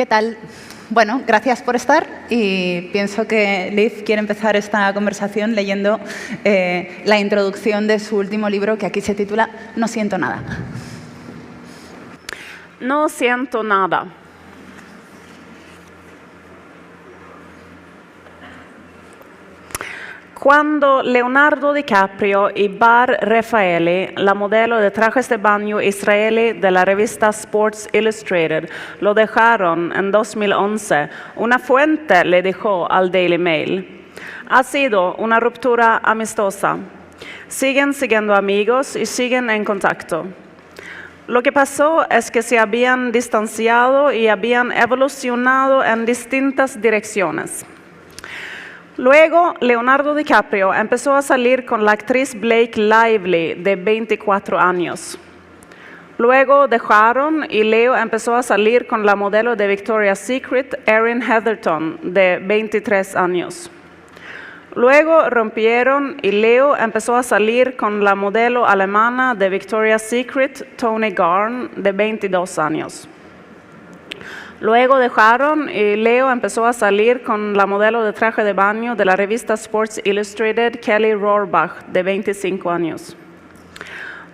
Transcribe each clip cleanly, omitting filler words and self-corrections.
¿Qué tal? Bueno, gracias por estar y pienso que Liv quiere empezar esta conversación leyendo la introducción de su último libro, que aquí se titula No siento nada. No siento nada. Cuando Leonardo Di Caprio y Bar Raffaelli, la modelo de trajes de baño israelí de la revista Sports Illustrated, lo dejaron en 2011, una fuente le dijo al Daily Mail: ha sido una ruptura amistosa. Siguen siendo amigos y siguen en contacto. Lo que pasó es que se habían distanciado y habían evolucionado en distintas direcciones. Luego, Leonardo Di Caprio empezó a salir con la actriz Blake Lively, de 24 años. Luego dejaron y Leo empezó a salir con la modelo de Victoria's Secret, Erin Heatherton, de 23 años. Luego rompieron y Leo empezó a salir con la modelo alemana de Victoria's Secret, Toni Garn, de 22 años. Luego dejaron y Leo empezó a salir con la modelo de traje de baño de la revista Sports Illustrated, Kelly Rohrbach, de 25 años.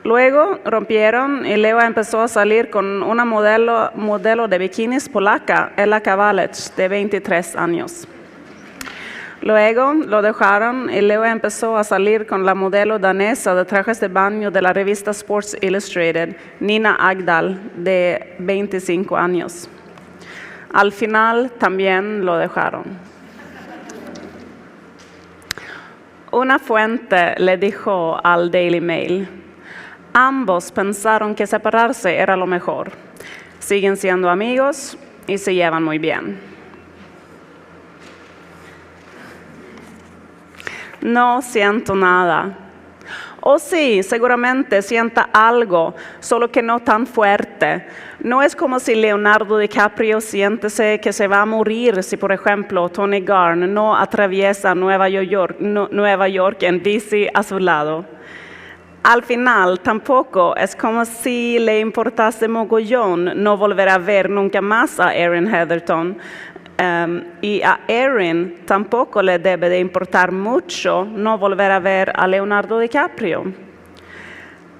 Luego rompieron y Leo empezó a salir con una modelo de bikinis polaca, Ella Kawalec, de 23 años. Luego lo dejaron y Leo empezó a salir con la modelo danesa de trajes de baño de la revista Sports Illustrated, Nina Agdal, de 25 años. Al final también lo dejaron. Una fuente le dijo al Daily Mail: ambos pensaron que separarse era lo mejor. Siguen siendo amigos y se llevan muy bien. No siento nada. O sí, seguramente sienta algo, solo que no tan fuerte. No es como si Leonardo Di Caprio siente que se va a morir si, por ejemplo, Toni Garn no atraviesa Nueva York en DC a su lado. Al final, tampoco es como si le importase mogollón no volver a ver nunca más a Erin Heatherton. Y a Erin tampoco le debe de importar mucho no volver a ver a Leonardo Di Caprio.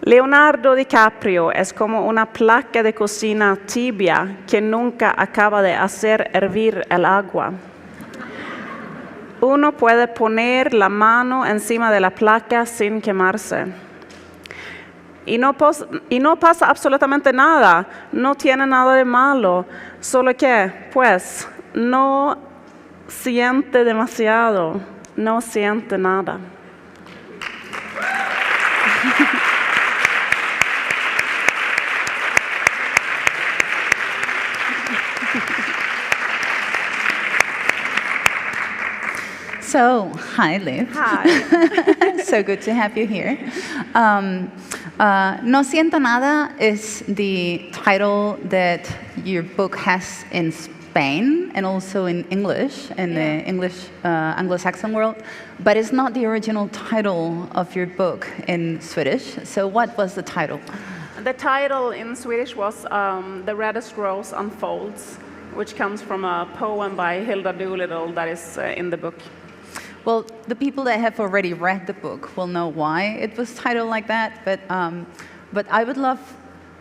Leonardo Di Caprio es como una placa de cocina tibia que nunca acaba de hacer hervir el agua. Uno puede poner la mano encima de la placa sin quemarse. Y no pasa absolutamente nada, no tiene nada de malo, solo que, pues, no siente demasiado, no siente nada. So, hi, Liv. Hi. So good to have you here. No siento nada is the title that your book has in Spain and also in English, in the English Anglo-Saxon world, but it's not the original title of your book in Swedish. So what was the title? The title in Swedish was The Reddest Rose Unfolds, which comes from a poem by Hilda Doolittle that is in the book. Well, the people that have already read the book will know why it was titled like that, but I would love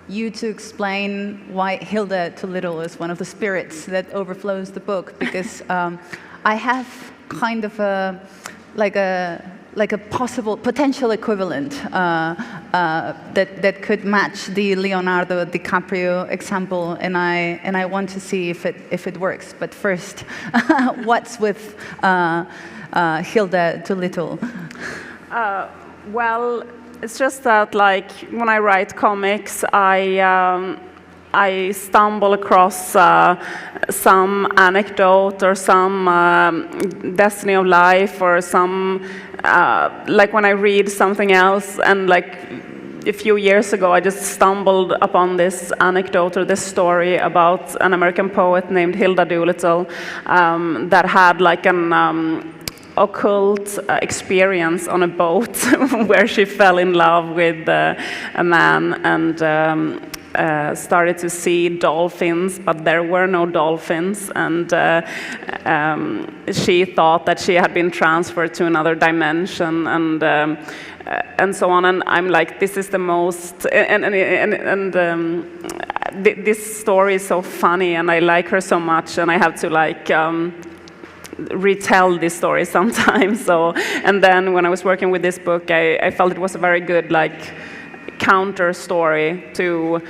you to explain why Hilda Doolittle is one of the spirits that overflows the book, because I have kind of a potential equivalent that could match the Leonardo Di Caprio example, and I want to see if it works. But first, what's with Hilda Doolittle? Well, it's just that, like, when I write comics, I stumble across some anecdote or some destiny of life, or some like when I read something else, and like a few years ago I just stumbled upon this anecdote or this story about an American poet named Hilda Doolittle that had like an occult experience on a boat where she fell in love with a man, and started to see dolphins, but there were no dolphins, and she thought that she had been transferred to another dimension, and so on. And I'm like, this is the most, this story is so funny, and I like her so much, and I have to like retell this story sometimes. So, and then when I was working with this book, I felt it was a very good like counter story to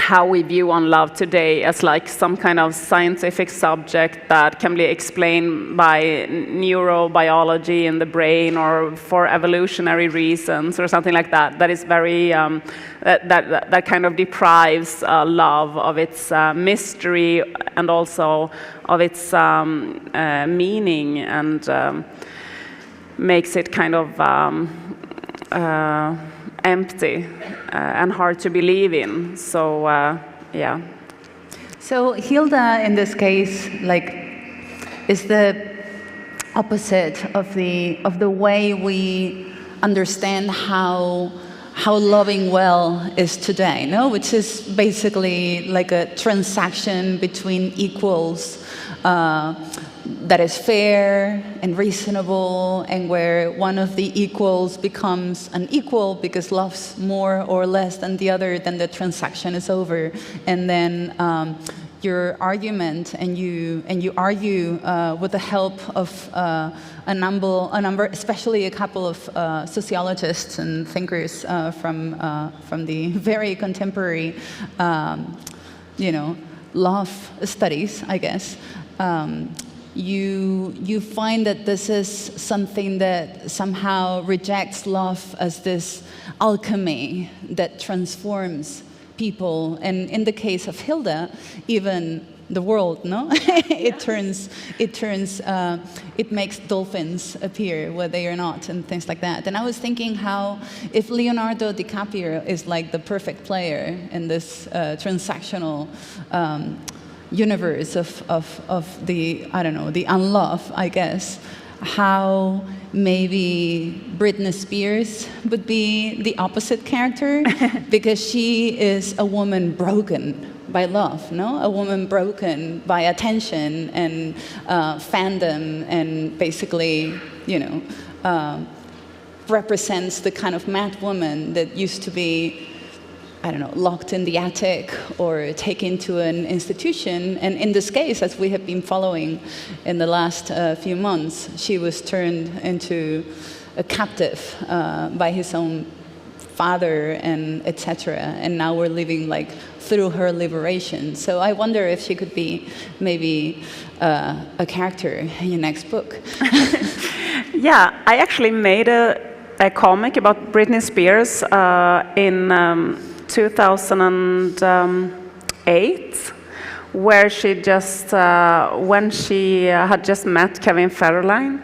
how we view on love today as like some kind of scientific subject that can be explained by neurobiology in the brain or for evolutionary reasons or something like that. That is very that kind of deprives love of its mystery and also of its meaning, and makes it kind of empty and hard to believe in. So yeah. So Hilda, in this case, like, is the opposite of the way we understand how loving well is today, no? Which is basically like a transaction between equals that is fair and reasonable, and where one of the equals becomes an equal because loves more or less than the other, then the transaction is over. And then your argument, and you argue with the help of a number, especially a couple of sociologists and thinkers from the very contemporary, love studies, I guess. You find that this is something that somehow rejects love as this alchemy that transforms people, and in the case of Hilda, even the world, no? It makes dolphins appear where they are not, and things like that. And I was thinking how, if Leonardo Di Caprio is like the perfect player in this transactional universe of the, I don't know, the unlove, I guess, how maybe Britney Spears would be the opposite character, because she is a woman broken by love, no? A woman broken by attention and fandom, and basically, represents the kind of mad woman that used to be, I don't know, locked in the attic or taken to an institution. And in this case, as we have been following in the last few months, she was turned into a captive by his own father, and etc. And now we're living like through her liberation. So I wonder if she could be maybe a character in your next book. Yeah, I actually made a comic about Britney Spears in 2008, where she just, when she had just met Kevin Federline.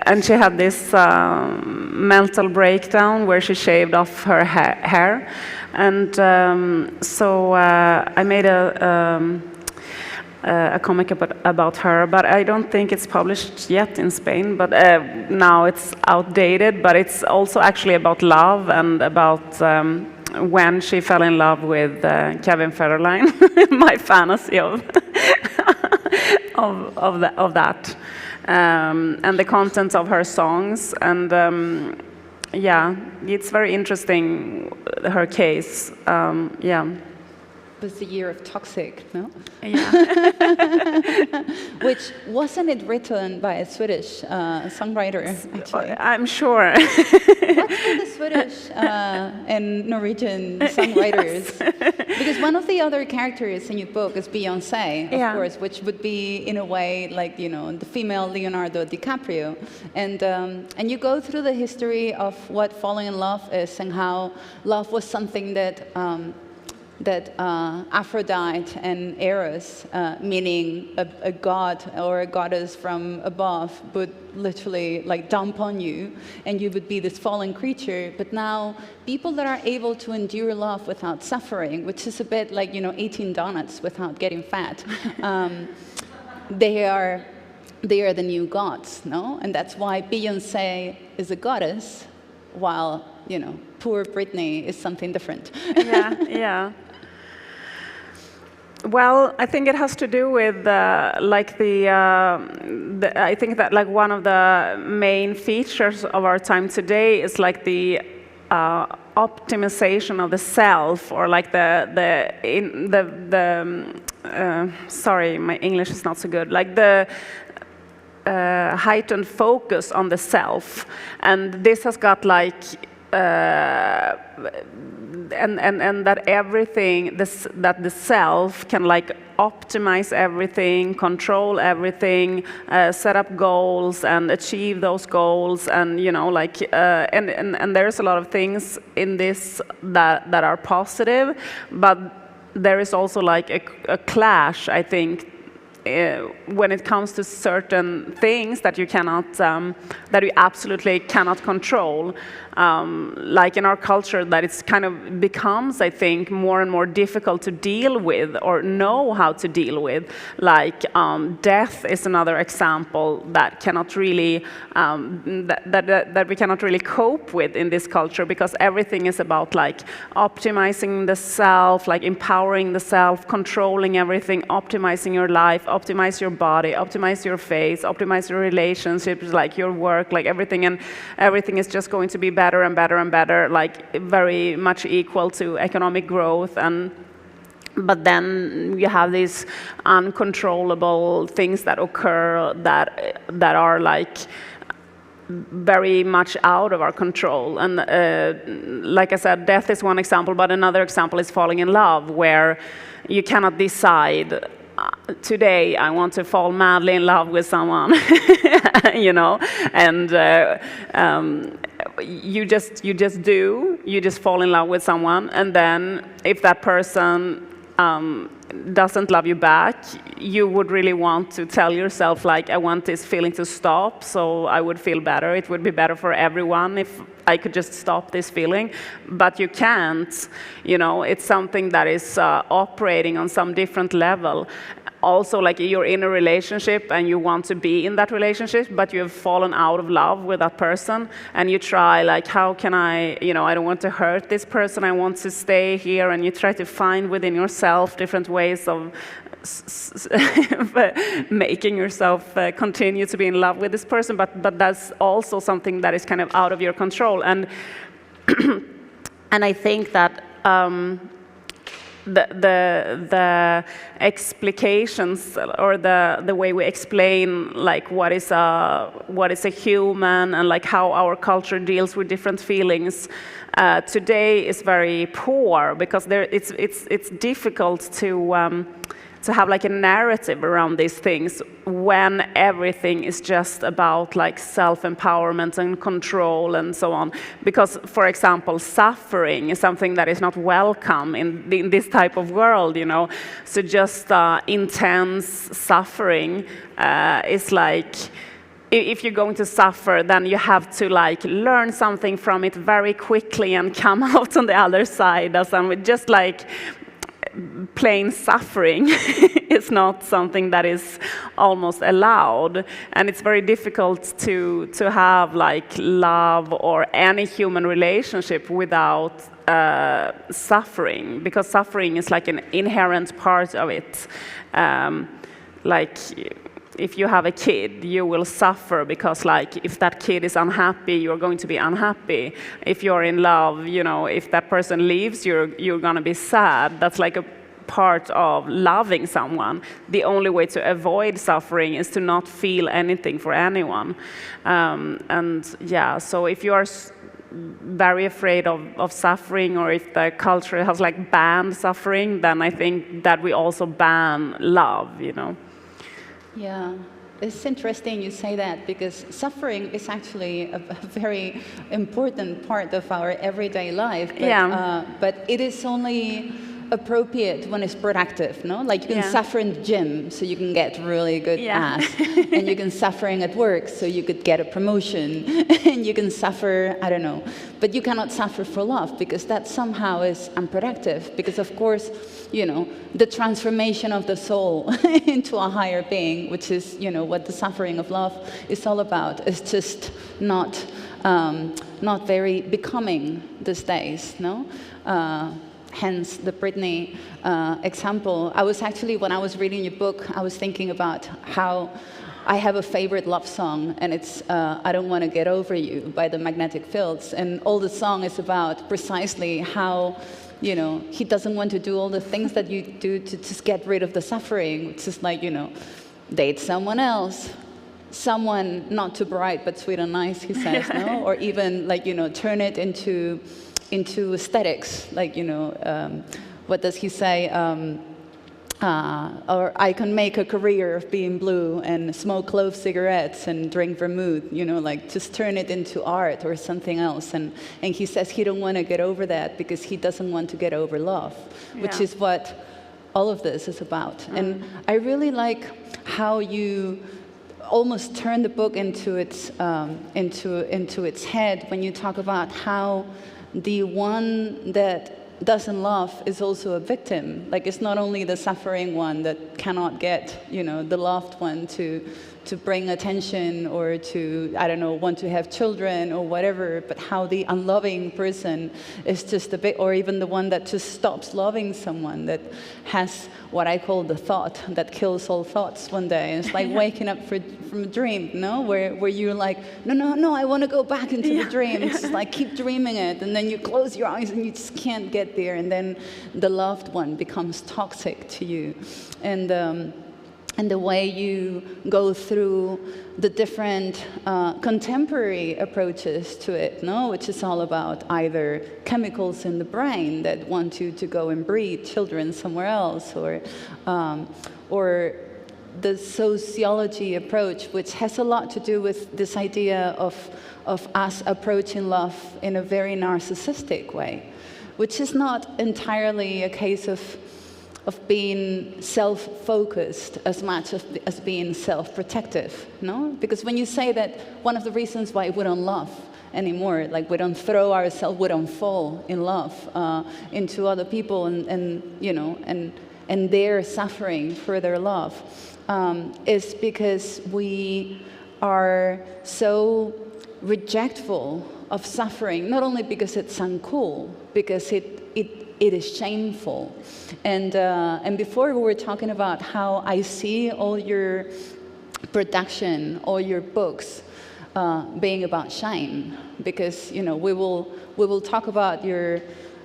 And she had this mental breakdown where she shaved off her hair. And so I made a comic about her, but I don't think it's published yet in Spain, but now it's outdated, but it's also actually about love and about when she fell in love with Kevin Federline, my fantasy of that, and the content of her songs, and yeah, it's very interesting, her case, yeah. It was the year of Toxic, no? Yeah. Which, wasn't it written by a Swedish songwriter, actually? I'm sure. What's with the Swedish and Norwegian songwriters? Yes. Because one of the other characters in your book is Beyoncé, of course, which would be, in a way, like, the female Leonardo Di Caprio. And you go through the history of what falling in love is, and how love was something that Aphrodite and Eros, meaning a god or a goddess from above, would literally like dump on you, and you would be this fallen creature. But now people that are able to endure love without suffering, which is a bit like 18 donuts without getting fat, they are the new gods, no? And that's why Beyoncé is a goddess, while poor Britney is something different. Yeah. Well, I think it has to do with I think that like one of the main features of our time today is like the optimization of the self, or like sorry, my English is not so good. Like the heightened focus on the self, and this has got like. And that everything, that the self can like optimize everything, control everything, set up goals and achieve those goals, and and there's a lot of things in this that are positive, but there is also like a clash, I think, when it comes to certain things that you cannot, that you absolutely cannot control, like in our culture, that it's kind of becomes, I think, more and more difficult to deal with or know how to deal with. Like death is another example that cannot really, that we cannot really cope with in this culture, because everything is about like optimizing the self, like empowering the self, controlling everything, optimizing your life, optimize your body, optimize your face, optimize your relationships, like your work, like everything, and everything is just going to be better and better and better, like very much equal to economic growth. But then you have these uncontrollable things that occur that are like very much out of our control. And like I said, death is one example, but another example is falling in love, where you cannot decide, today I want to fall madly in love with someone, and you just fall in love with someone, and then if that person doesn't love you back, you would really want to tell yourself, like, I want this feeling to stop, so I would feel better. It would be better for everyone if I could just stop this feeling. But you can't, it's something that is operating on some different level. Also, like, you're in a relationship and you want to be in that relationship, but you have fallen out of love with that person, and you try, like, how can I don't want to hurt this person, I want to stay here, and you try to find within yourself different ways of making yourself continue to be in love with this person, but that's also something that is kind of out of your control. And and I think that the explications, or the way we explain, like, what is a human, and like how our culture deals with different feelings today is very poor, because it's difficult to have like a narrative around these things when everything is just about like self-empowerment and control and so on. Because, for example, suffering is something that is not welcome in this type of world, So just intense suffering is like, if you're going to suffer, then you have to like learn something from it very quickly and come out on the other side. Just like plain suffering is not something that is almost allowed, and it's very difficult to have like love or any human relationship without suffering, because suffering is like an inherent part of it. Like, if you have a kid, you will suffer, because like, if that kid is unhappy, you're going to be unhappy. If you're in love, if that person leaves, you're going to be sad. That's like a part of loving someone. The only way to avoid suffering is to not feel anything for anyone. So if you are very afraid of suffering, or if the culture has like banned suffering, then I think that we also ban love, Yeah, it's interesting you say that, because suffering is actually a very important part of our everyday life. But, but it is only appropriate when it's productive, no? Like, you can suffer in the gym, so you can get really good ass, and you can suffering at work, so you could get a promotion, and you can suffer, I don't know, but you cannot suffer for love, because that somehow is unproductive, because of course, the transformation of the soul into a higher being, which is, what the suffering of love is all about, is just not not very becoming these days, no? Hence the Britney example. I was actually, when I was reading your book, I was thinking about how I have a favorite love song, and it's I Don't Want to Get Over You by the Magnetic Fields. And all the song is about precisely how, you know, he doesn't want to do all the things that you do to just get rid of the suffering. It's just like, you know, date someone else, someone not too bright but sweet and nice, he says, no? Or even, like, you know, turn it into aesthetics, like, you know, what does he say? Or I can make a career of being blue and smoke clove cigarettes and drink vermouth, you know, like just turn it into art or something else. And he says he don't want to get over that because he doesn't want to get over love, which is what all of this is about. And I really like how you almost turn the book into its head when you talk about how the one that doesn't love is also a victim. Like, it's not only the suffering one that cannot get, you know, the loved one to bring attention or to, I don't know, want to have children or whatever, but how the unloving person is just a bit, or even the one that just stops loving someone, that has what I call the thought that kills all thoughts one day. It's like waking up from a dream, no? Where you're like, no, I want to go back into the dream. It's just like, keep dreaming it, and then you close your eyes and you just can't get there, and then the loved one becomes toxic to you. And the way you go through the different contemporary approaches to it, no? Which is all about either chemicals in the brain that want you to go and breed children somewhere else, or the sociology approach, which has a lot to do with this idea of us approaching love in a very narcissistic way, which is not entirely a case of being self-focused as much as being self-protective, no? Because when you say that one of the reasons why we don't love anymore, like we don't throw ourselves, we don't fall in love into other people and you know, and their suffering for their love, is because we are so rejectful of suffering, not only because it's uncool, because it is shameful. And before we were talking about how I see all your production, all your books being about shame, because, you know, we will talk about your,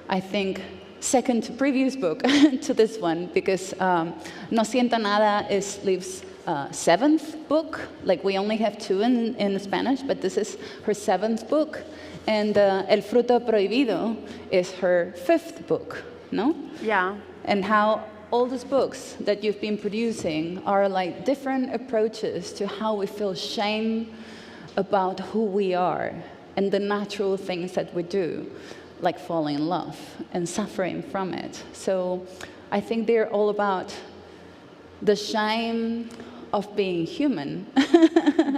I think, second to previous book to this one, because No Siento Nada is Liv's seventh book. Like, we only have two in Spanish, but this is her seventh book. And El Fruto Prohibido is her fifth book, no? Yeah. And how all these books that you've been producing are like different approaches to how we feel shame about who we are and the natural things that we do, like falling in love and suffering from it. So I think they're all about the shame of being human,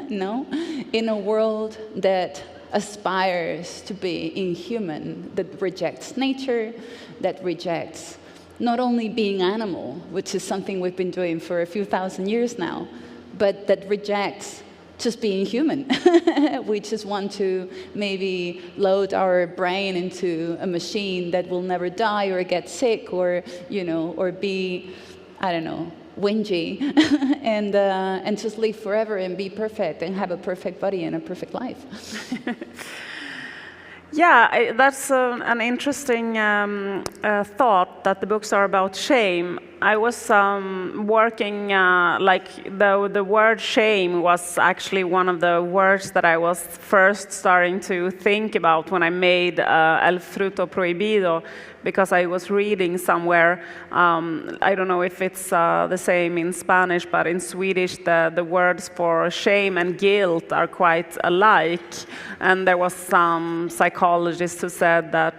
no? In a world that aspires to be inhuman, that rejects nature, that rejects not only being animal, which is something we've been doing for a few thousand years now, but that rejects just being human. We just want to maybe load our brain into a machine that will never die or get sick, or, you know, or be, I don't know, whingy, and just live forever and be perfect and have a perfect body and a perfect life. Yeah, that's an interesting thought, that the books are about shame. I was working, like the word shame was actually one of the words that I was first starting to think about when I made El Fruto Prohibido, because I was reading somewhere, I don't know if it's the same in Spanish, but in Swedish the words for shame and guilt are quite alike. And there was some psychologist who said that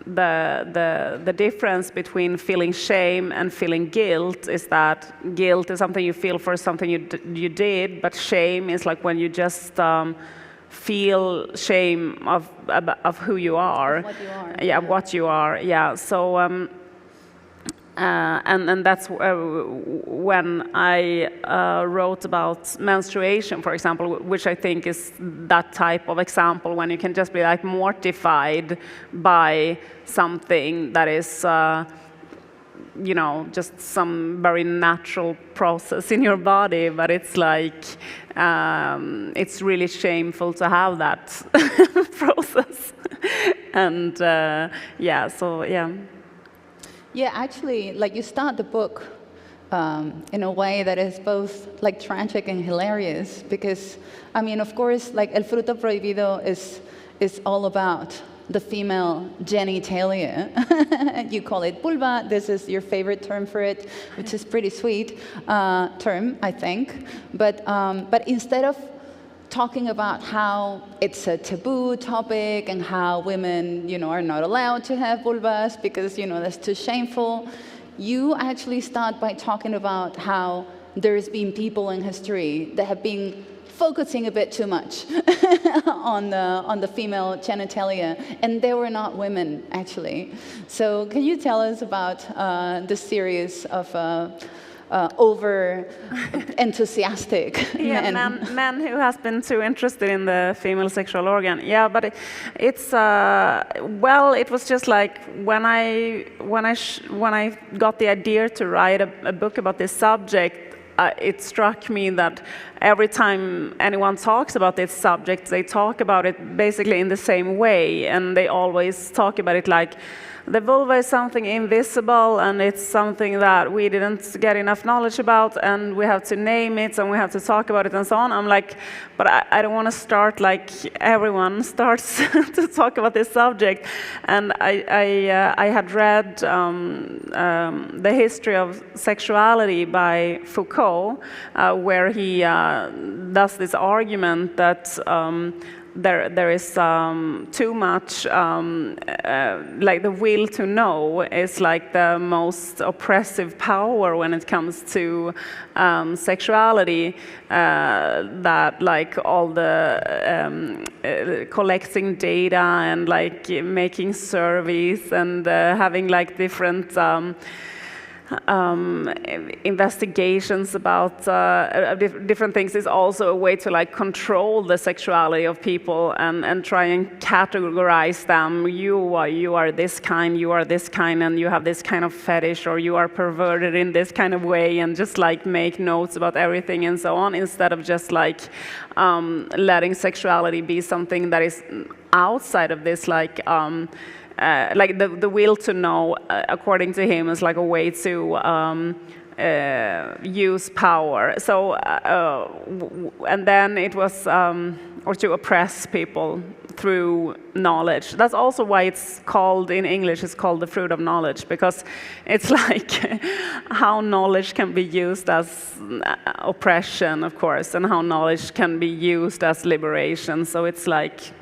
the difference between feeling shame and feeling guilt is that guilt is something you feel for something you did, but shame is like when you just feel shame of who you are. What you are. Yeah, what you are. Yeah. So and that's when I wrote about menstruation, for example, which I think is that type of example when you can just be like mortified by something that is, you know, just some very natural process in your body, but it's like, it's really shameful to have that process. And yeah, so yeah. Yeah, actually, like you start the book in a way that is both like tragic and hilarious, because, I mean, of course, like El Fruto Prohibido is all about the female genitalia. You call it vulva. This is your favorite term for it, which is pretty sweet term, I think. But instead of talking about how it's a taboo topic and how women, you know, are not allowed to have vulvas because, you know, that's too shameful, you actually start by talking about how there's been people in history that have been focusing a bit too much on the female genitalia, and they were not women, actually. So can you tell us about the series of over enthusiastic men who has been too interested in the female sexual organ? Yeah, but it's well, it was just like when I got the idea to write a book about this subject. It struck me that every time anyone talks about this subject, they talk about it basically in the same way, and they always talk about it like the vulva is something invisible, and it's something that we didn't get enough knowledge about, and we have to name it, and we have to talk about it, and so on. I'm like, but I don't want to start like everyone starts to talk about this subject. And I had read The History of Sexuality by Foucault, where he does this argument that there is too much, like the will to know is like the most oppressive power when it comes to sexuality, that like all the collecting data and like making surveys and having like different investigations about different things is also a way to like control the sexuality of people and try and categorize them. You are this kind, you are this kind, and you have this kind of fetish, or you are perverted in this kind of way, and just like make notes about everything and so on, instead of just like letting sexuality be something that is outside of this, like the will to know, according to him, is like a way to use power. So, and then it was, or to oppress people through knowledge. That's also why it's called, in English, it's called the fruit of knowledge, because it's like how knowledge can be used as oppression, of course, and how knowledge can be used as liberation. So it's like,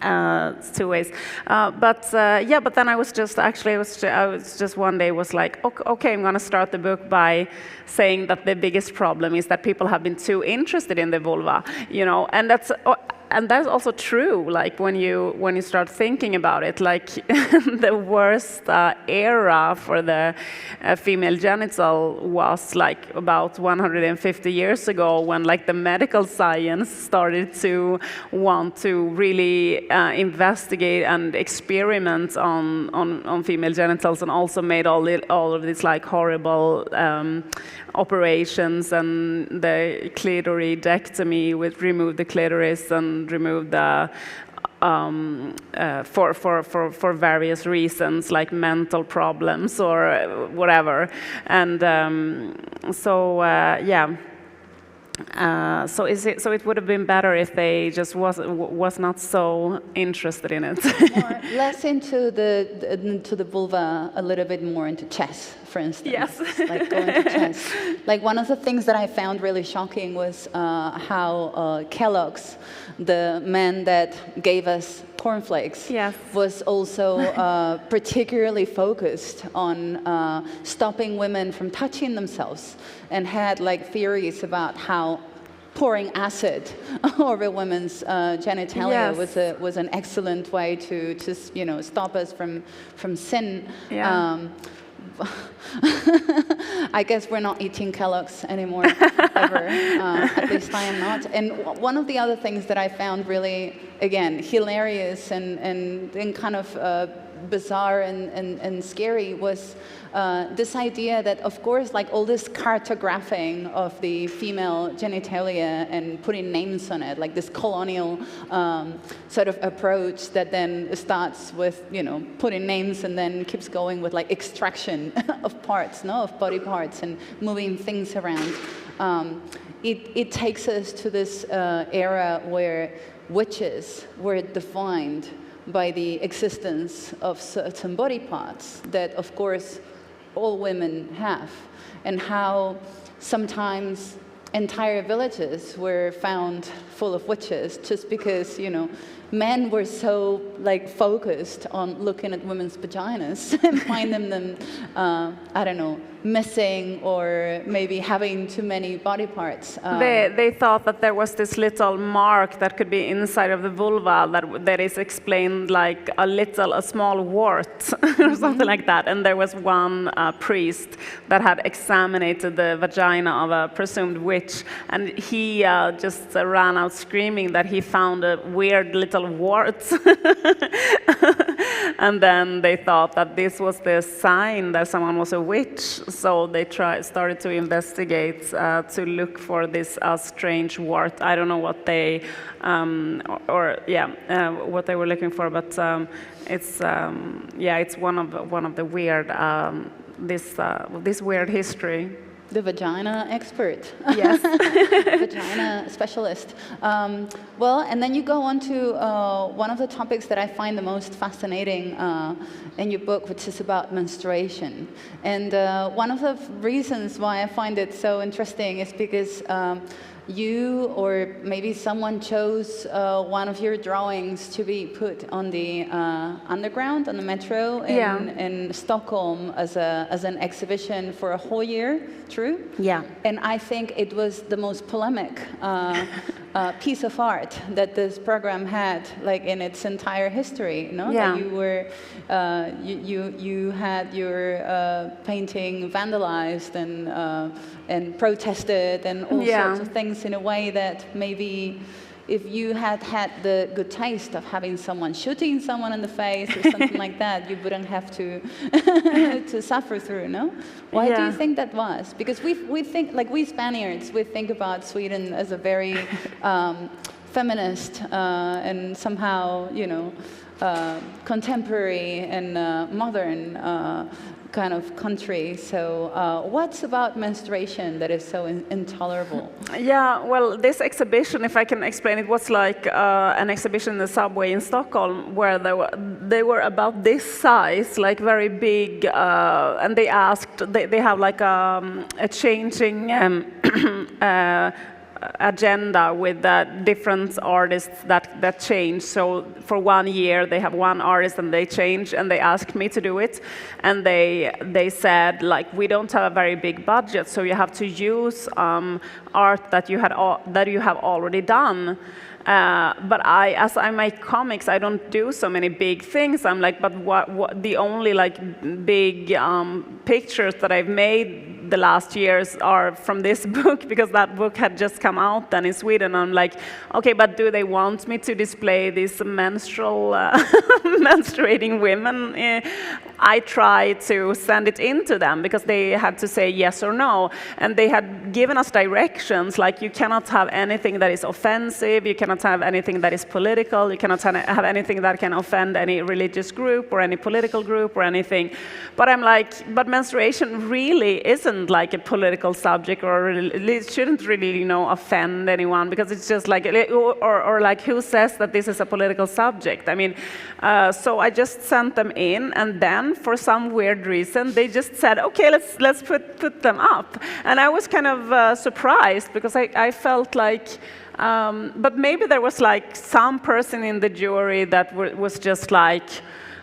it's two ways, but then I was just one day was like, okay, I'm going to start the book by saying that the biggest problem is that people have been too interested in the vulva, you know, and that's also true. Like when you start thinking about it, like the worst era for the female genital was like about 150 years ago, when like the medical science started to want to really investigate and experiment on female genitals, and also made all of these like horrible operations, and the clitoridectomy, which removed the clitoris and removed the for various reasons, like mental problems or whatever. And so it would have been better if they just was not so interested in it. More, less into the vulva, a little bit more into chess, for instance. Yes. Like going to chess. Like one of the things that I found really shocking was how Kellogg's, the man that gave us cornflakes, yes, was also particularly focused on stopping women from touching themselves, and had like theories about how pouring acid over women's genitalia, yes, was an excellent way to stop us from sin. Yeah. I guess we're not eating Kellogg's anymore, ever. At least I am not. And one of the other things that I found really, again, hilarious and kind of bizarre and scary was this idea that, of course, like all this cartographing of the female genitalia and putting names on it, like this colonial sort of approach that then starts with, putting names and then keeps going with like extraction of parts, of body parts and moving things around. It takes us to this era where witches were defined by the existence of certain body parts that, of course, all women have, and how sometimes entire villages were found full of witches just because, men were so like focused on looking at women's vaginas and finding them, I don't know, missing or maybe having too many body parts. They thought that there was this little mark that could be inside of the vulva that is explained like a small wart or something like that. And there was one priest that had examined the vagina of a presumed witch, and he just ran out screaming that he found a weird little wart. And then they thought that this was the sign that someone was a witch. So they started to investigate to look for this strange wart. I don't know what they what they were looking for, but it's one of the weird this weird history. The vagina expert. Yes. Vagina specialist. Well, and then you go on to one of the topics that I find the most fascinating in your book, which is about menstruation. And one of the reasons why I find it so interesting is because you or maybe someone chose one of your drawings to be put on the underground, on the metro in Stockholm as an exhibition for a whole year, true? Yeah. And I think it was the most polemic piece of art that this program had, like in its entire history. Yeah. That you were, you had your painting vandalized and protested and all sorts of things in a way that maybe if you had the good taste of having someone shooting someone in the face or something like that, you wouldn't have to to suffer through, no? Why do you think that was? Because we think, like we Spaniards, we think about Sweden as a very feminist and somehow, contemporary and modern kind of country. So what's about menstruation that is so intolerable? Yeah, well, this exhibition, if I can explain, it was like an exhibition in the subway in Stockholm where they were about this size, like very big, and they asked, they have like a changing agenda with different artists that change. So for 1 year they have one artist and they change, and they asked me to do it, and they said, like, we don't have a very big budget, so you have to use art that you have already done. But as I make comics, I don't do so many big things. I'm like, but what the only like big pictures that I've made the last years are from this book, because that book had just come out then in Sweden. I'm like, okay, but do they want me to display these menstruating women? I tried to send it in to them because they had to say yes or no, and they had given us directions like, you cannot have anything that is offensive, you cannot have anything that is political, you cannot have anything that can offend any religious group or any political group or anything. But I'm like, but menstruation really isn't like a political subject, or it shouldn't really, offend anyone, because it's just like, or like, who says that this is a political subject? I mean, so I just sent them in, and then for some weird reason they just said, okay, let's put them up. And I was kind of surprised, because I felt like, but maybe there was like some person in the jury that was just like,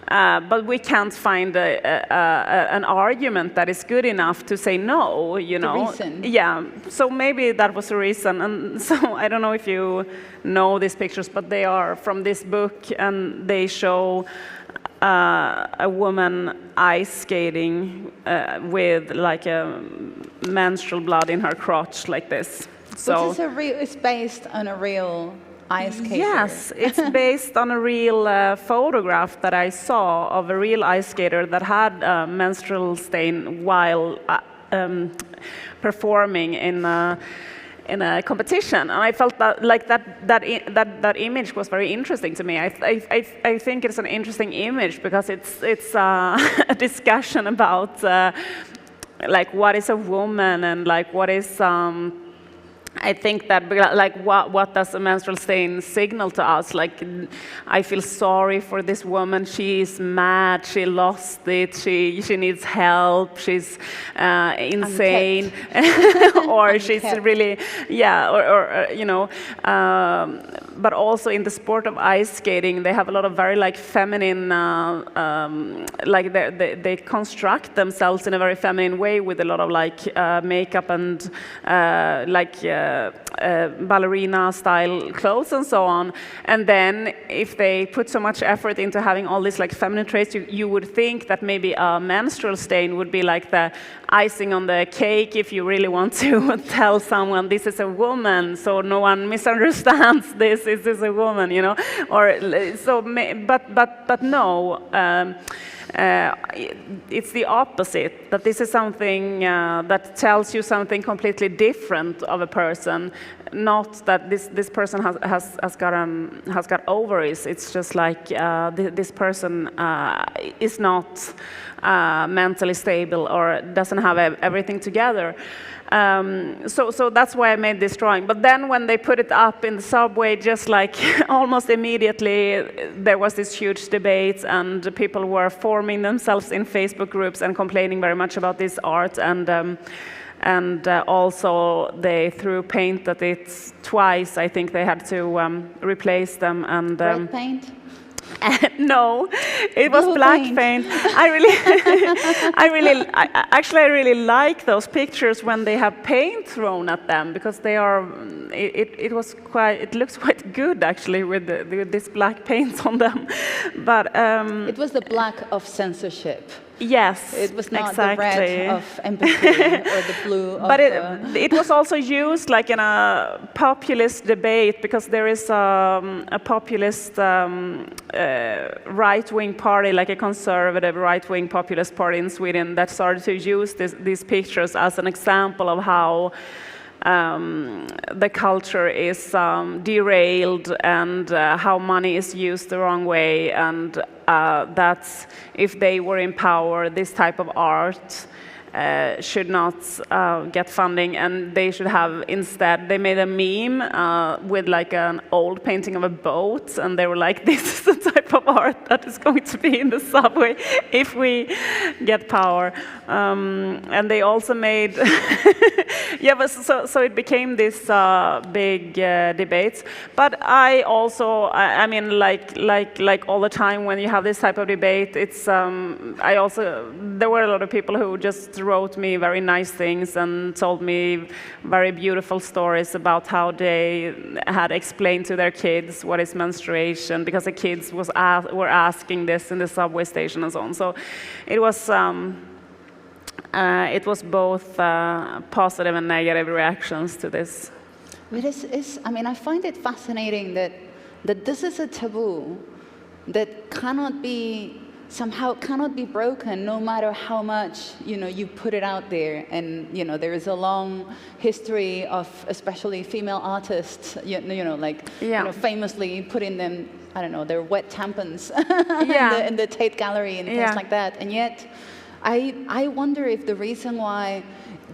but we can't find an argument that is good enough to say no, The reason. Yeah, so maybe that was the reason. And so I don't know if you know these pictures, but they are from this book, and they show a woman ice skating with like a menstrual blood in her crotch like this. So it's based on a real ice skater. yes, it's based on a real photograph that I saw of a real ice skater that had a menstrual stain while performing in a competition, and I felt that like that image was very interesting to me. I think it's an interesting image because it's a discussion about like what is a woman and like what is. I think that like what does a menstrual stain signal to us? Like I feel sorry for this woman. She is mad. She lost it. She needs help. She's insane, or she's really or you know. But also in the sport of ice skating, they have a lot of very like feminine, like they construct themselves in a very feminine way with a lot of like makeup and ballerina style clothes and so on. And then if they put so much effort into having all these like feminine traits, you would think that maybe a menstrual stain would be like the icing on the cake if you really want to tell someone this is a woman, so no one misunderstands this. Is this a woman, you know? Or so, but no. It's the opposite, that this is something that tells you something completely different of a person, not that this person has got ovaries. It's just like this person is not mentally stable or doesn't have everything together. So that's why I made this drawing. But then when they put it up in the subway, just like almost immediately, there was this huge debate, and people were forming themselves in Facebook groups and complaining very much about this art. And also they threw paint at it twice. I think they had to replace them. And red paint? No, it was black paint. I really like those pictures when they have paint thrown at them, because they are. It looks quite good actually with this black paint on them, but it was the black of censorship. Yes, it was not exactly. The red of empathy or the blue of... But it was also used like in a populist debate, because there is a populist right-wing party, like a conservative right-wing populist party in Sweden, that started to use these pictures as an example of how the culture is derailed, and how money is used the wrong way, and that if they were in power, this type of art should not get funding, and they should have instead, they made a meme with like an old painting of a boat, and they were like, this is the type of art that is going to be in the subway if we get power. And they also made, but so it became this big debate. But I also, I mean, like all the time when you have this type of debate, it's, there were a lot of people who just wrote me very nice things and told me very beautiful stories about how they had explained to their kids what is menstruation, because the kids were asking this in the subway station and so on. So it was both positive and negative reactions to this. I mean, I find it fascinating that this is a taboo that somehow cannot be broken, no matter how much you put it out there. And there is a long history of especially female artists, famously putting them, I don't know, their wet tampons in the Tate Gallery and things like that. And yet, I wonder if the reason why,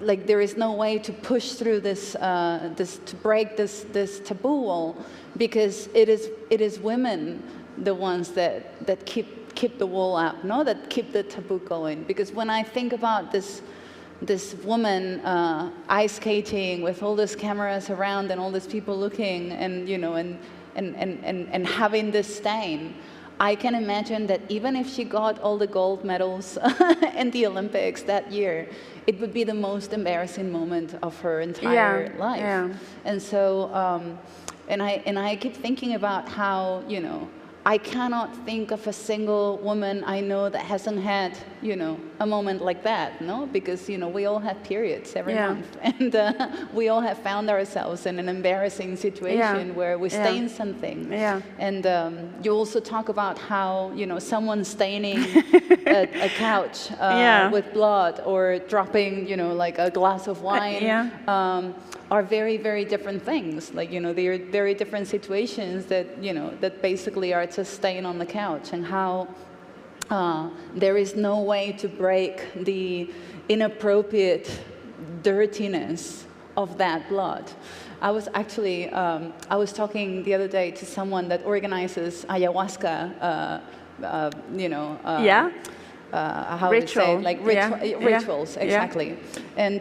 like, there is no way to push through this, to break this taboo wall, because it is women the ones that keep the wall up, that keep the taboo going. Because when I think about this woman ice skating with all these cameras around and all these people looking, and and having this stain, I can imagine that even if she got all the gold medals in the Olympics that year, it would be the most embarrassing moment of her entire life. Yeah. And so, and I keep thinking about how I cannot think of a single woman I know that hasn't had, a moment like that, no? Because, we all have periods every month. And we all have found ourselves in an embarrassing situation where we stain something. Yeah. And you also talk about how, someone staining a couch with blood or dropping, like a glass of wine are very, very different things. Like, they are very different situations that, that basically are just stain on the couch, and how there is no way to break the inappropriate dirtiness of that blood. I was actually, I was talking the other day to someone that organizes ayahuasca, how would you say it? Like rituals, exactly. And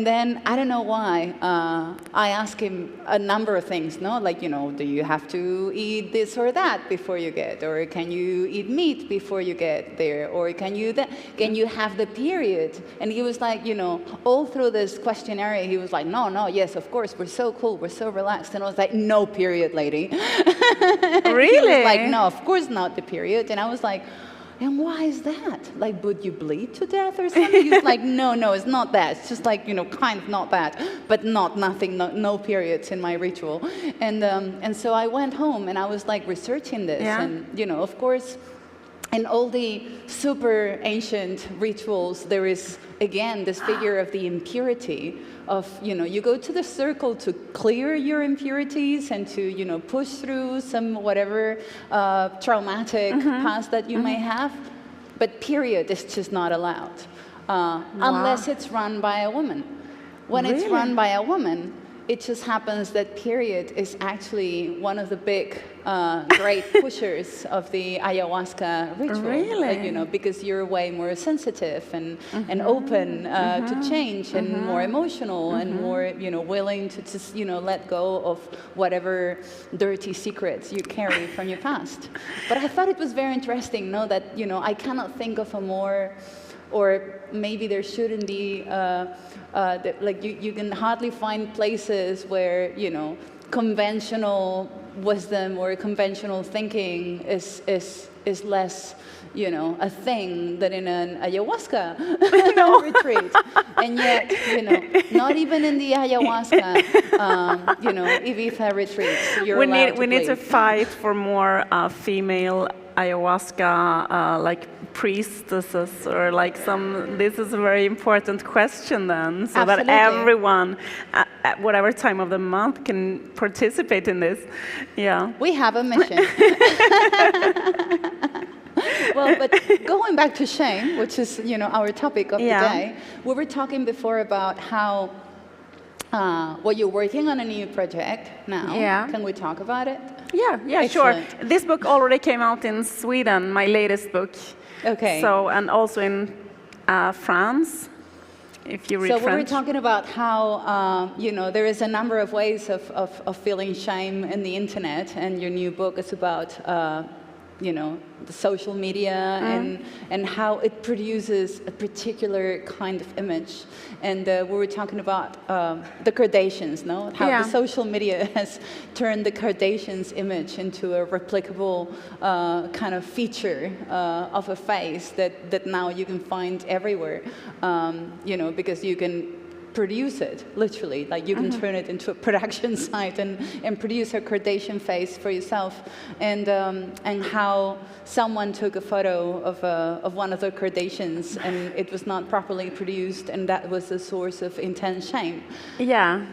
then I don't know why I asked him a number of things, no? Like, do you have to eat this or that before you get, or can you eat meat before you get there, or can you have the period? And he was like, all through this questionnaire, he was like, no, yes, of course, we're so cool, we're so relaxed. And I was like, no period, lady. Really? He was like, no, of course not the period. And I was like, and why is that? Like, would you bleed to death or something? He's like, no, it's not that. It's just like, kind of not that, but nothing, no periods in my ritual. And so I went home and I was like researching this, and of course, in all the super ancient rituals, there is again this figure of the impurity of, you go to the circle to clear your impurities and to, push through some whatever traumatic past that you may have. But period is just not allowed unless it's run by a woman. When it's run by a woman, it just happens that period is actually one of the big, great pushers of the ayahuasca ritual. Really? Because you're way more sensitive and open to change and more emotional and more, willing to just, let go of whatever dirty secrets you carry from your past. But I thought it was very interesting, that, I cannot think of a more, or maybe there shouldn't be, like you can hardly find places where, conventional wisdom or conventional thinking is less, a thing than in an ayahuasca retreat. And yet, not even in the ayahuasca, Ibiza retreats, you're allowed to we need to bleed. fight for more female ayahuasca like priestesses, or like some. This is a very important question then, so Absolutely. that everyone at whatever time of the month can participate in this. Yeah, we have a mission. Well, but going back to shame, which is our topic of the day, we were talking before about how you're working on a new project now. Yeah. Can we talk about it? Yeah, sure. This book already came out in Sweden, my latest book. Okay. So, and also in France, if you read French. So we were talking about how, there is a number of ways of feeling shame in the internet, and your new book is about, the social media and how it produces a particular kind of image. And we were talking about the Kardashians, no? How the social media has turned the Kardashians' image into a replicable kind of feature of a face that now you can find everywhere, because you can produce it, literally. Like, you can turn it into a production site and produce a Kardashian face for yourself. And how someone took a photo of one of the Kardashians and it was not properly produced, and that was a source of intense shame. Yeah,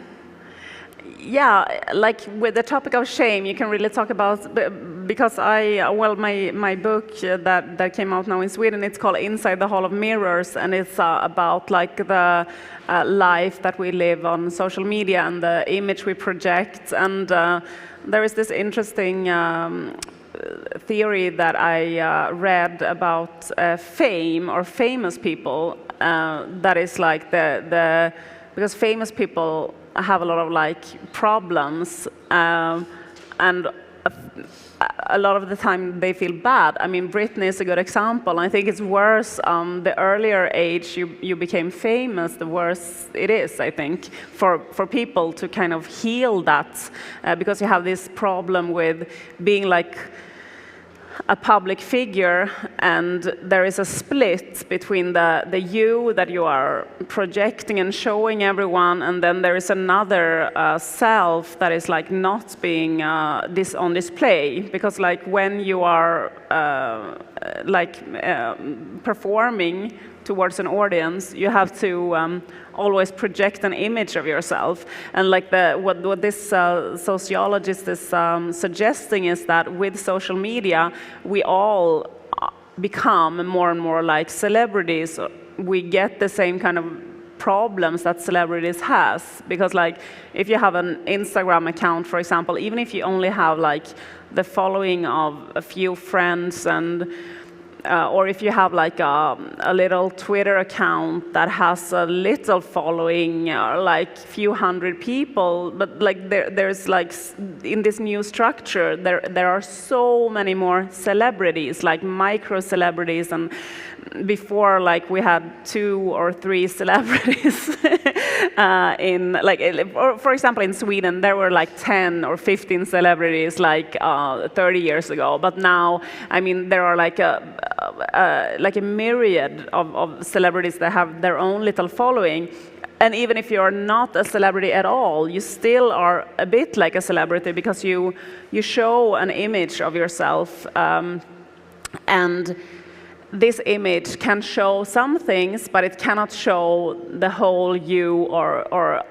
like with the topic of shame, you can really talk about, because my book that came out now in Sweden, it's called Inside the Hall of Mirrors, and it's about like the life that we live on social media and the image we project. And there is this interesting theory that I read about fame or famous people, that is like because famous people have a lot of like problems, and a lot of the time they feel bad. I mean, Britney is a good example. I think it's worse the earlier age you became famous, the worse it is, I think, for people to kind of heal that, because you have this problem with being like a public figure, and there is a split between the you that you are projecting and showing everyone, and then there is another self that is like not being on display, because like when you are performing towards an audience, you have to always project an image of yourself. And like what this sociologist is suggesting is that with social media, we all become more and more like celebrities. We get the same kind of problems that celebrities has, because like if you have an Instagram account, for example, even if you only have like the following of a few friends, and or if you have like a little Twitter account that has a little following, like few hundred people, but like there's like in this new structure, there are so many more celebrities, like micro celebrities, and before like we had 2 or 3 celebrities in like, for example, in Sweden there were like 10 or 15 celebrities like 30 years ago, but now I mean there are like a myriad of celebrities that have their own little following. And even if you're not a celebrity at all, you still are a bit like a celebrity, because you show an image of yourself, and this image can show some things, but it cannot show the whole you or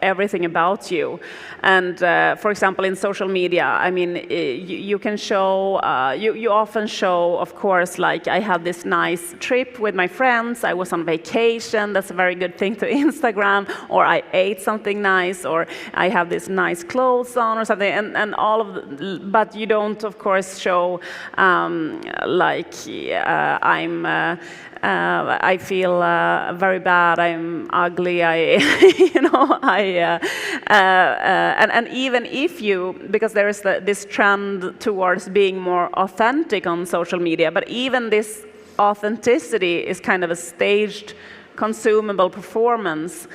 everything about you. And for example, in social media, I mean, you can show, you often show, of course, like I had this nice trip with my friends, I was on vacation, that's a very good thing to Instagram, or I ate something nice, or I have this nice clothes on or something, and all of the, but you don't, of course, show I feel very bad. I'm ugly. And even if you, because there is this trend towards being more authentic on social media, but even this authenticity is kind of a staged, consumable performance,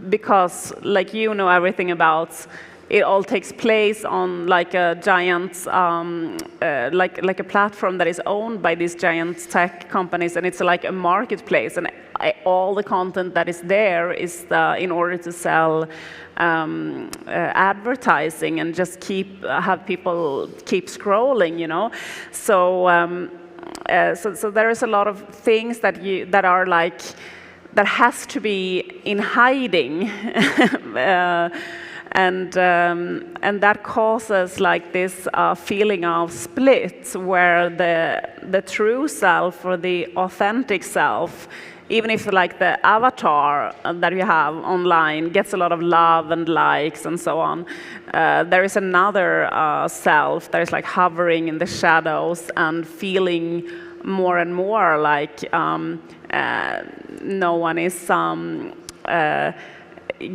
because, like everything about. It all takes place on like a giant, like a platform that is owned by these giant tech companies, and it's like a marketplace, and all the content that is there is in order to sell advertising and just have people keep scrolling, So, so there is a lot of things that are like that has to be in hiding. And that causes like this feeling of split, where the true self or the authentic self, even if like the avatar that you have online gets a lot of love and likes and so on, there is another self that is like hovering in the shadows and feeling more and more like no one is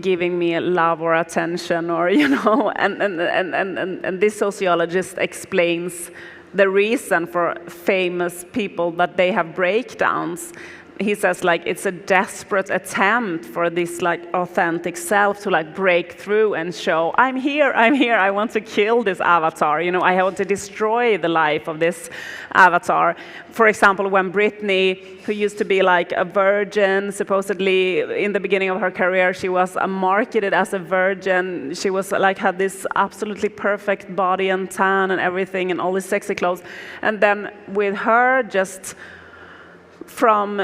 giving me love or attention, or and this sociologist explains the reason for famous people that they have breakdowns. He says like it's a desperate attempt for this like authentic self to like break through and show I'm here, I want to kill this avatar, I want to destroy the life of this avatar. For example, when Britney, who used to be like a virgin, supposedly in the beginning of her career, she was marketed as a virgin. She was like had this absolutely perfect body and tan and everything and all these sexy clothes. And then with her just from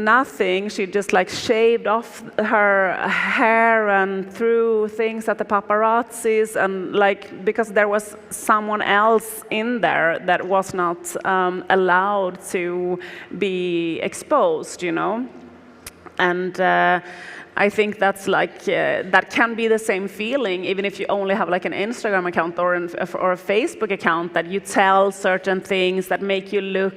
nothing, she just like shaved off her hair and threw things at the paparazzis, and like because there was someone else in there that was not allowed to be exposed, and I think that's like that can be the same feeling, even if you only have like an Instagram account or a Facebook account, that you tell certain things that make you look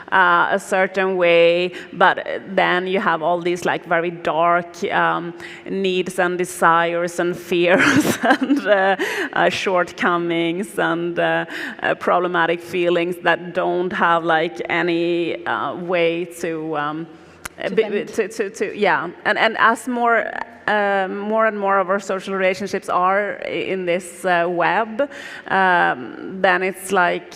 a certain way, but then you have all these like very dark needs and desires and fears and shortcomings and problematic feelings that don't have like any way to yeah, and as more and more of our social relationships are in this web, then it's like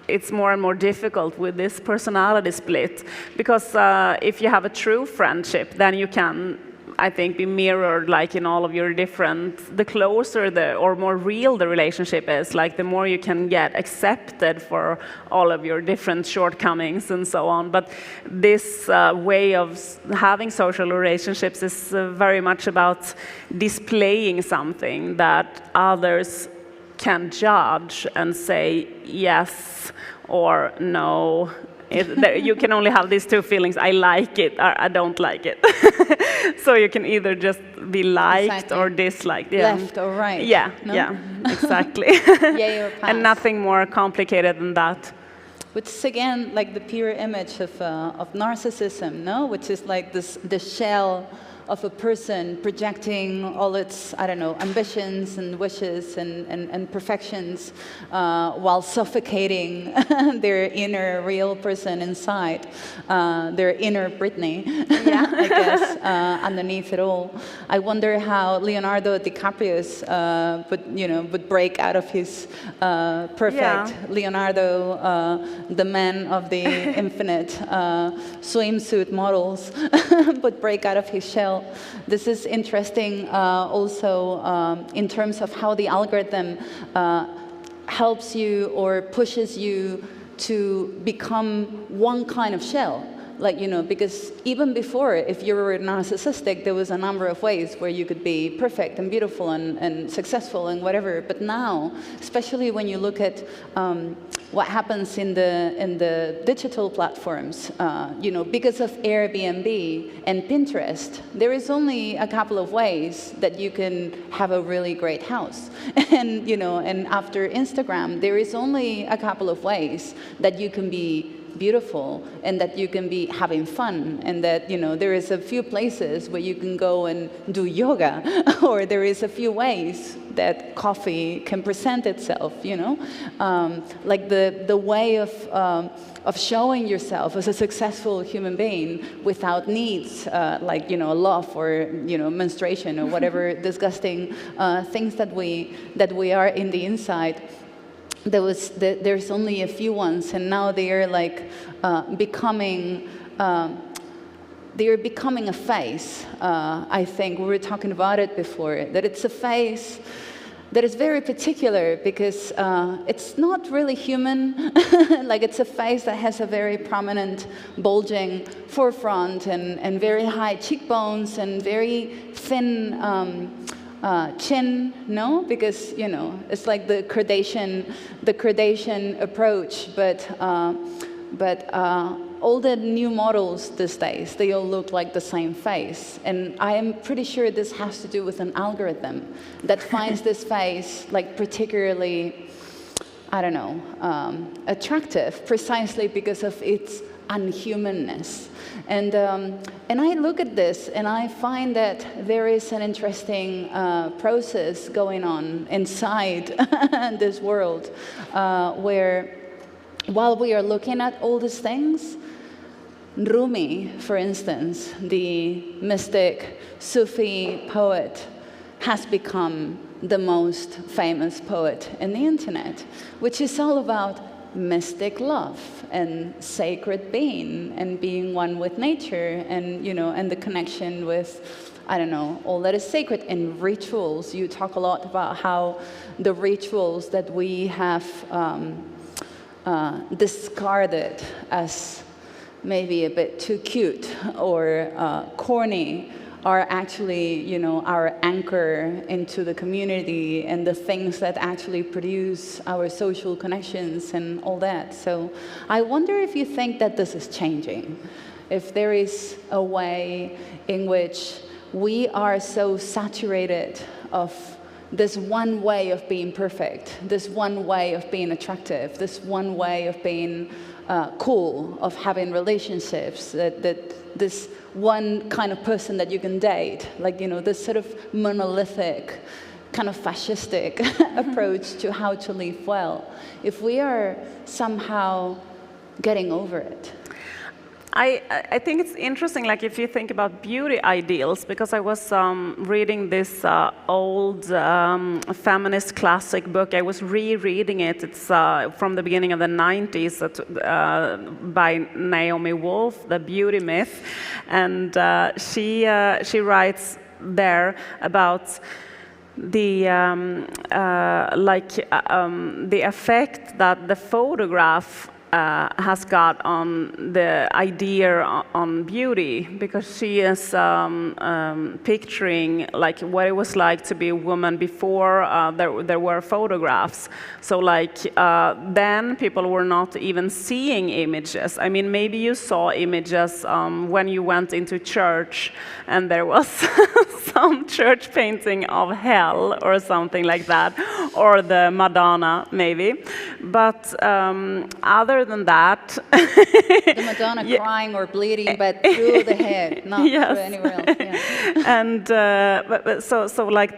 it's more and more difficult with this personality split, because if you have a true friendship, then you can, I think, be mirrored like in all of your different, the closer or more real the relationship is, like the more you can get accepted for all of your different shortcomings and so on. But this way of having social relationships is very much about displaying something that others can judge and say yes or no. You can only have these two feelings: I like it or I don't like it. So you can either just be liked or disliked. Yeah. Left or right. Yeah, no? yeah, exactly. Yay or pass. And nothing more complicated than that. Which is again like the pure image of narcissism, no? Which is like the shell of a person projecting all its, I don't know, ambitions and wishes and perfections while suffocating their inner real person inside, their inner Britney, I guess, underneath it all. I wonder how Leonardo Di Caprio's would break out of his perfect Leonardo, the man of the infinite swimsuit models, would break out of his shell. This is interesting also in terms of how the algorithm helps you or pushes you to become one kind of shell. Like, because even before, if you were narcissistic, there was a number of ways where you could be perfect and beautiful and successful and whatever. But now, especially when you look at what happens in the digital platforms, because of Airbnb and Pinterest, there is only a couple of ways that you can have a really great house. And after Instagram, there is only a couple of ways that you can be beautiful and that you can be having fun, and that there is a few places where you can go and do yoga, or there is a few ways that coffee can present itself, like the way of showing yourself as a successful human being without needs, like love or menstruation or whatever disgusting things that we are in the inside. There's only a few ones, and now they are like becoming a phase. I think we were talking about it before, that it's a phase that is very particular because it's not really human. Like, it's a face that has a very prominent bulging forefront and very high cheekbones and very thin chin, no? Because, it's like the Kardashian approach, but all the new models these days, they all look like the same face. And I am pretty sure this has to do with an algorithm that finds this face like particularly, I don't know, attractive, precisely because of its unhumanness. And I look at this and I find that there is an interesting process going on inside this world where, while we are looking at all these things, Rumi, for instance, the mystic Sufi poet, has become the most famous poet in the internet, which is all about mystic love and sacred being and being one with nature and, and the connection with, I don't know, all that is sacred. And rituals, you talk a lot about how the rituals that we have discarded as maybe a bit too cute or corny are actually, our anchor into the community and the things that actually produce our social connections and all that. So I wonder if you think that this is changing, if there is a way in which we are so saturated of this one way of being perfect, this one way of being attractive, this one way of being core of having relationships, that this one kind of person that you can date, like, this sort of monolithic, kind of fascistic approach to how to live well. If we are somehow getting over it. I think it's interesting, like if you think about beauty ideals, because I was reading this old feminist classic book. I was rereading it. It's from the beginning of the 90s by Naomi Wolf, The Beauty Myth, and she writes there about the the effect that the photograph has got on the idea on beauty, because she is picturing like what it was like to be a woman before there were photographs. So like then people were not even seeing images. I mean, maybe you saw images when you went into church and there was some church painting of hell or something like that, or the Madonna maybe. But other than that, the Madonna crying or bleeding, but through the head, not through anywhere else. Yeah. And but so like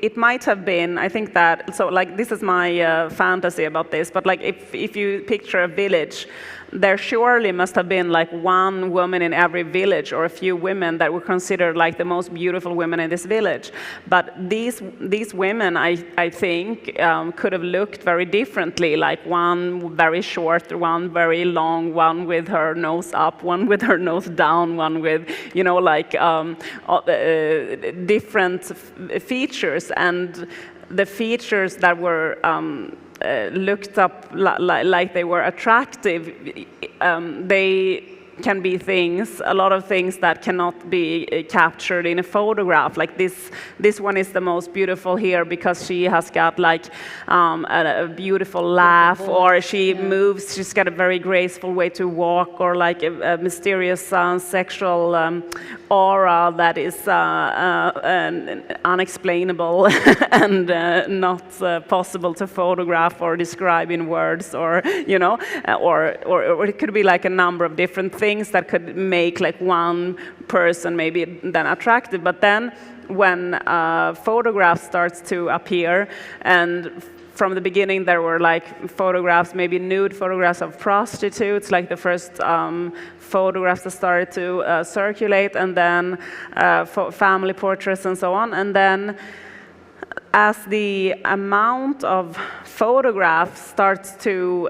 it might have been, I think that, so like this is my fantasy about this, but like if you picture a village, there surely must have been like one woman in every village, or a few women that were considered like the most beautiful women in this village. But these women, I think, could have looked very differently, like one very short, one very long, one with her nose up, one with her nose down, one with, different features. And the features that were looked up like they were attractive, they can be things, a lot of things that cannot be captured in a photograph. Like this one is the most beautiful here because she has got like a beautiful laugh, or she moves, she's got a very graceful way to walk, or like a mysterious sexual aura that is unexplainable and not possible to photograph or describe in words, or or it could be like a number of different things that could make like one person maybe then attractive. But then when photographs starts to appear, and from the beginning there were like photographs, maybe nude photographs of prostitutes, like the first photographs that started to circulate, and then family portraits and so on. And then as the amount of photographs starts to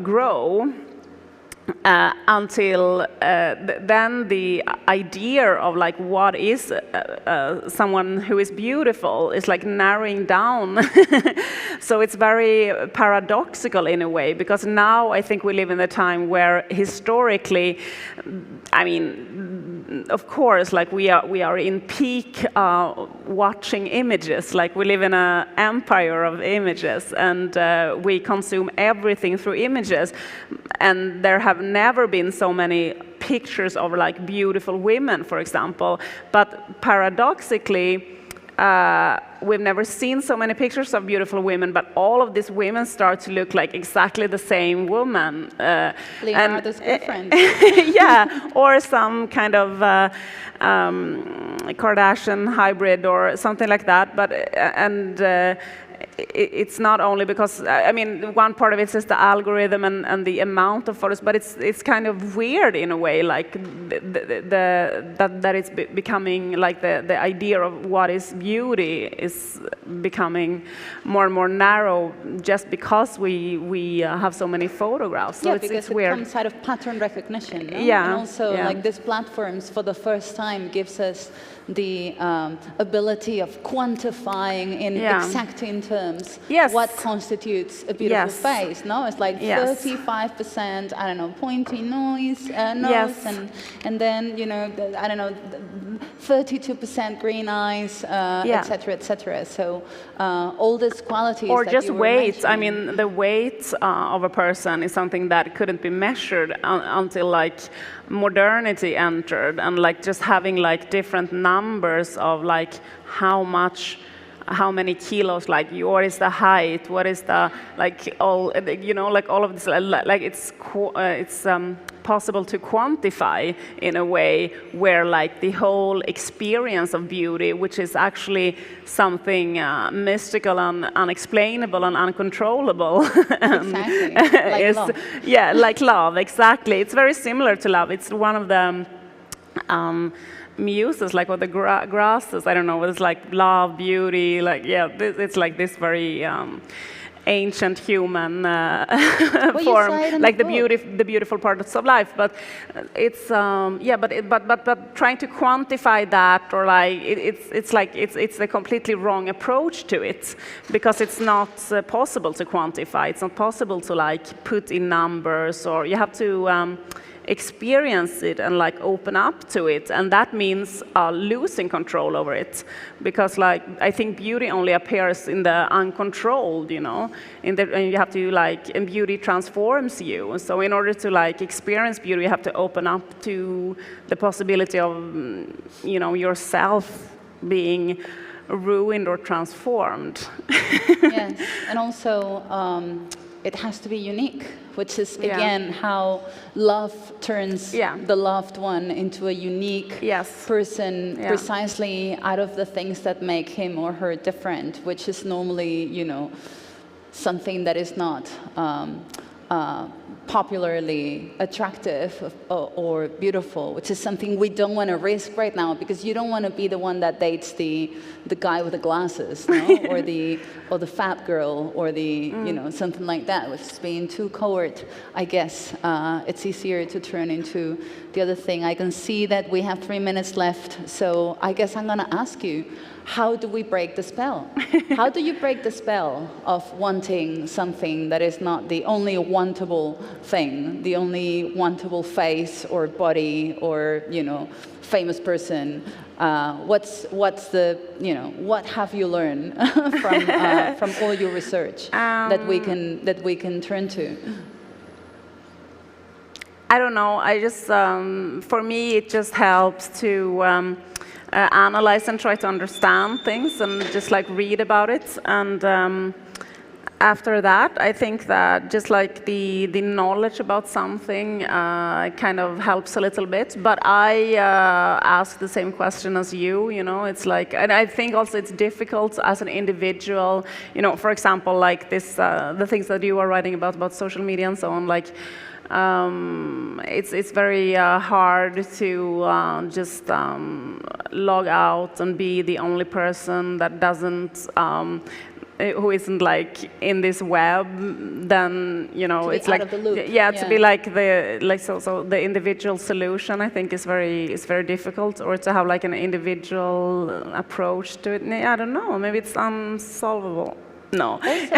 grow, until then the idea of like what is someone who is beautiful is like narrowing down. So it's very paradoxical in a way, because now I think we live in a time where historically, I mean, of course, like we are in peak watching images. Like we live in an empire of images, and we consume everything through images. And there have never been so many pictures of like beautiful women, for example. But paradoxically, we've never seen so many pictures of beautiful women, but all of these women start to look like exactly the same woman. Leonardo's girlfriend. Yeah, or some kind of Kardashian hybrid or something like that. But it's not only because, I mean, one part of it is the algorithm and the amount of photos, but it's kind of weird in a way, like that it's becoming like the idea of what is beauty is becoming more and more narrow, just because we have so many photographs. So it's weird. It comes out of pattern recognition, no? Yeah. And also, like these platforms, for the first time, gives us the ability of quantifying in exacting terms what constitutes a beautiful face. No, it's like 35%, I don't know, pointy nose, and then I don't know, 32% green eyes, etc., etc. So all these qualities. Or that just you were weight. I mentioning. mean, the weight of a person is something that couldn't be measured until like modernity entered, and like just having like different numbers of like how much how many kilos, like what is the height, what is the, like all, you know, like all of this, like it's possible to quantify in a way where like the whole experience of beauty, which is actually something mystical and unexplainable and uncontrollable. Exactly. Like love. Yeah, like love, exactly. It's very similar to love. It's one of the muses, like what the grasses, I don't know, it's like love, beauty, like, yeah, it's like this very ancient human form, like the beautiful parts of life. But it's yeah, but trying to quantify that, or like it's a completely wrong approach to it, because it's not possible to quantify. It's not possible to like put in numbers, or you have to experience it and like open up to it, and that means losing control over it, because like I think beauty only appears in the uncontrolled, you know, and you have to like, and beauty transforms you. So in order to like experience beauty, you have to open up to the possibility of, you know, yourself being ruined or transformed. Yes, and also it has to be unique, which is again how love turns the loved one into a unique person, precisely out of the things that make him or her different, which is normally, you know, something that is not popularly attractive or beautiful, which is something we don't want to risk right now, because you don't want to be the one that dates the guy with the glasses, no? or the fat girl, or the you know, something like that, which is being too coward. I guess it's easier to turn into the other thing. I can see that we have 3 minutes left, so I guess I'm going to ask you, how do we break the spell? How do you break the spell of wanting something that is not the only wantable thing, the only wantable face or body or, you know, famous person? What's the, you know, what have you learned from all your research that we can turn to? I don't know. I just for me it just helps to analyze and try to understand things, and just like read about it. And after that, I think that just like the knowledge about something kind of helps a little bit. But I ask the same question as you, you know, it's like, and I think also it's difficult as an individual, you know, for example, like this, the things that you are writing about social media and so on, like, it's very hard to just log out and be the only person that doesn't who isn't like in this web. Then, you know, it's like to be like the individual solution, I think is very difficult, or to have like an individual approach to it. I don't know, maybe it's unsolvable. No. Also,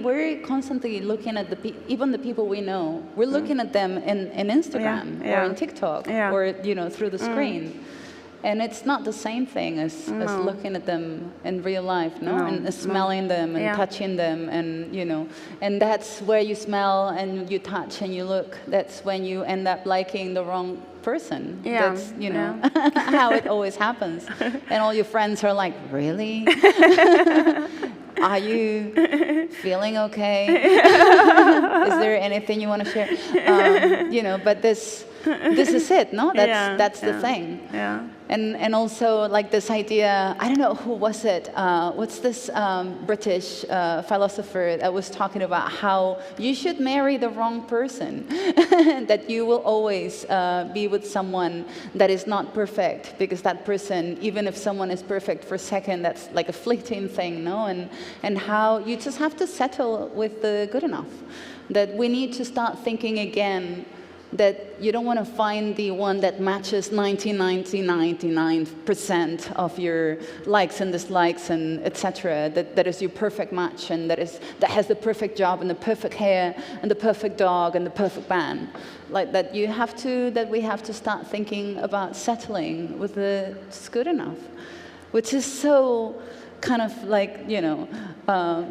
we're constantly looking at even the people we know. We're looking at them in Instagram or in TikTok or, you know, through the screen, and it's not the same thing as looking at them in real life, no? And smelling them and touching them, and, you know, and that's where you smell and you touch and you look. That's when you end up liking the wrong person. That's, you know, how it always happens. And all your friends are like, really? Are you feeling okay? Is there anything you want to share? You know, but this is it, no? That's the thing. Yeah. And also like this idea, I don't know, who was it? What's this British philosopher that was talking about how you should marry the wrong person, that you will always be with someone that is not perfect, because that person, even if someone is perfect for a second, that's like a fleeting thing, no? And how you just have to settle with the good enough. That we need to start thinking again that you don't want to find the one that matches 99% of your likes and dislikes and etc. That is your perfect match, and that has the perfect job and the perfect hair and the perfect dog and the perfect band. Like that we have to start thinking about settling with the just good enough, which is so kind of like, you know,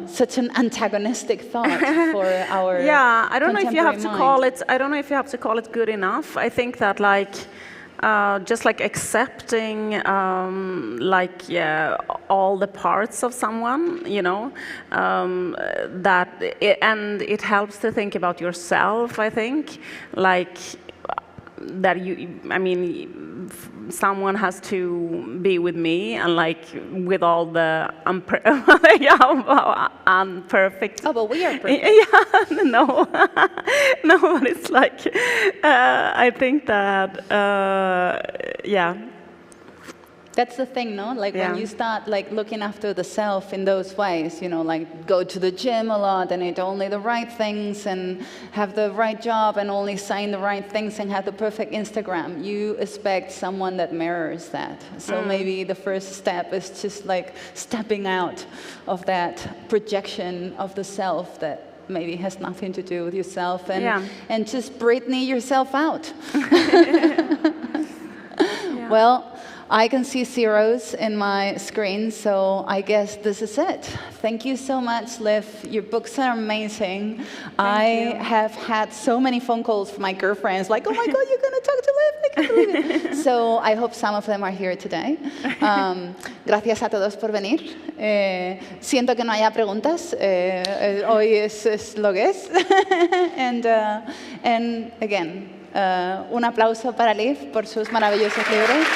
such an antagonistic thought for our I don't know if you have to mind. call it. I don't know if you have to call it good enough. I think that like just like accepting all the parts of someone, you know, and it helps to think about yourself, I think, like that someone has to be with me and like with all the unperfect. Oh, but we are perfect. Yeah, no, no, but it's like I think that yeah. That's the thing, no? Like when you start like looking after the self in those ways, you know, like go to the gym a lot and eat only the right things and have the right job and only saying the right things and have the perfect Instagram, you expect someone that mirrors that. So maybe the first step is just like stepping out of that projection of the self that maybe has nothing to do with yourself and just breathe yourself out. Well, I can see zeros in my screen, so I guess this is it. Thank you so much, Liv. Your books are amazing. I have had so many phone calls from my girlfriends, like, oh my God, you're going to talk to Liv? I can't believe it. So I hope some of them are here today. Gracias a todos por venir. Siento que no haya preguntas. Hoy es lo que es. And again, un aplauso para Liv por sus maravillosos libros.